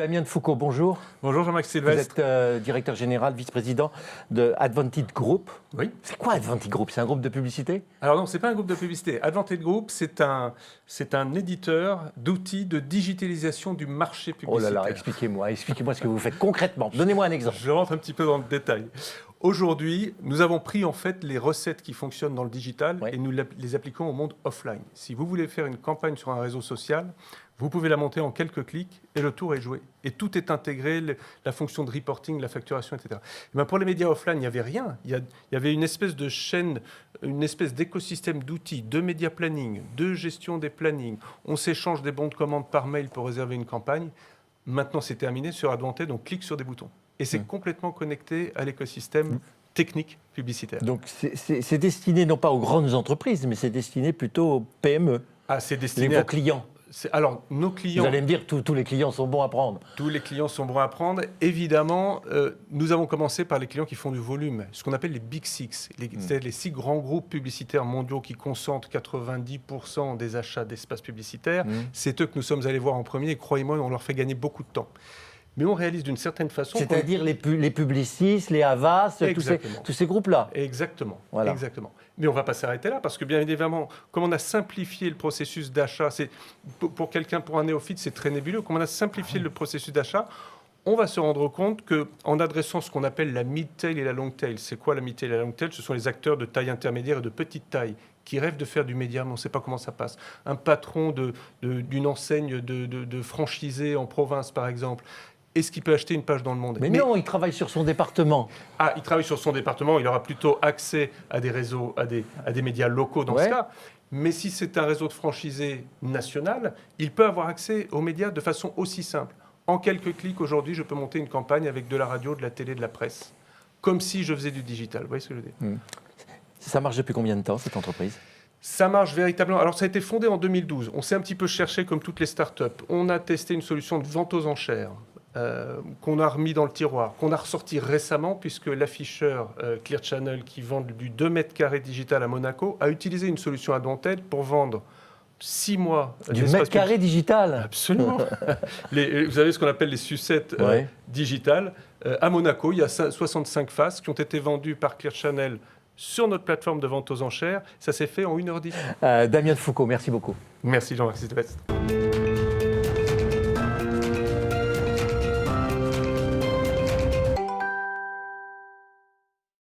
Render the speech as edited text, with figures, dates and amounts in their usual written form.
Damien de Foucault, bonjour. Bonjour Jean-Marc Vous Sylvestre. êtes directeur général, vice-président de Advantage Group. Oui. C'est quoi Advantage Group? C'est un groupe de publicité? Alors non, ce n'est pas un groupe de publicité. Advantage Group, c'est un éditeur d'outils de digitalisation du marché Oh là publicitaire. là, expliquez-moi ce que vous faites concrètement. Donnez-moi un exemple. Je rentre un petit peu dans le détail. Aujourd'hui, nous avons pris en fait les recettes qui fonctionnent dans le digital Oui. et nous les appliquons au monde offline. Si vous voulez faire une campagne sur un réseau social, vous pouvez la monter en quelques clics et le tour est joué. Et tout est intégré, la fonction de reporting, la facturation, etc. Et ben pour les médias offline, il n'y avait rien. Il y avait une espèce de chaîne, une espèce d'écosystème d'outils, de média planning, de gestion des plannings. On s'échange des bons de commande par mail pour réserver une campagne. Maintenant, c'est terminé sur Advantage, donc clique sur des boutons. Et c'est complètement connecté à l'écosystème technique publicitaire. Donc c'est destiné non pas aux grandes entreprises, mais c'est destiné plutôt aux PME, Ah, c'est destiné vos clients. Alors, nos clients... Vous allez me dire que tous les clients sont bons à prendre. Tous les clients sont bons à prendre. Évidemment, nous avons commencé par les clients qui font du volume, ce qu'on appelle les Big Six, c'est les 6 grands groupes publicitaires mondiaux qui concentrent 90% des achats d'espaces publicitaires. C'est eux que nous sommes allés voir en premier et croyez-moi, on leur fait gagner beaucoup de temps. Mais on réalise d'une certaine façon... C'est-à-dire les Publicis, les Havas, tous ces groupes-là. Exactement, Voilà. exactement. Mais on ne va pas s'arrêter là, parce que bien évidemment, comme on a simplifié le processus d'achat, pour un néophyte, c'est très nébuleux, comme on a simplifié le processus d'achat, on va se rendre compte qu'en adressant ce qu'on appelle la mid-tail et la long-tail, c'est quoi la mid-tail et la long-tail? Ce sont les acteurs de taille intermédiaire et de petite taille qui rêvent de faire du média, mais on ne sait pas comment ça passe. Un patron d'une enseigne de franchisé en province, par exemple, est-ce qu'il peut acheter une page dans le monde? Mais non, il travaille sur son département. Ah, il travaille sur son département, il aura plutôt accès à des réseaux, à des médias locaux dans ce cas. Mais si c'est un réseau de franchisés national, il peut avoir accès aux médias de façon aussi simple. En quelques clics, aujourd'hui, je peux monter une campagne avec de la radio, de la télé, de la presse, comme si je faisais du digital. Vous voyez ce que je veux dire? Ça marche depuis combien de temps, cette entreprise? Ça marche véritablement. Alors, ça a été fondé en 2012. On s'est un petit peu cherché comme toutes les startups. On a testé une solution de vente aux enchères. Qu'on a remis dans le tiroir, qu'on a ressorti récemment, puisque l'afficheur Clear Channel, qui vend du 2 mètres carrés digital à Monaco, a utilisé une solution Advantage pour vendre 6 mois... Du mètre carré digital? Absolument. Vous avez ce qu'on appelle les sucettes digitales. À Monaco, il y a 65 faces qui ont été vendues par Clear Channel sur notre plateforme de vente aux enchères. Ça s'est fait en 1h10. Damien de Foucault, merci beaucoup. Merci Jean-Marc Sylvestre.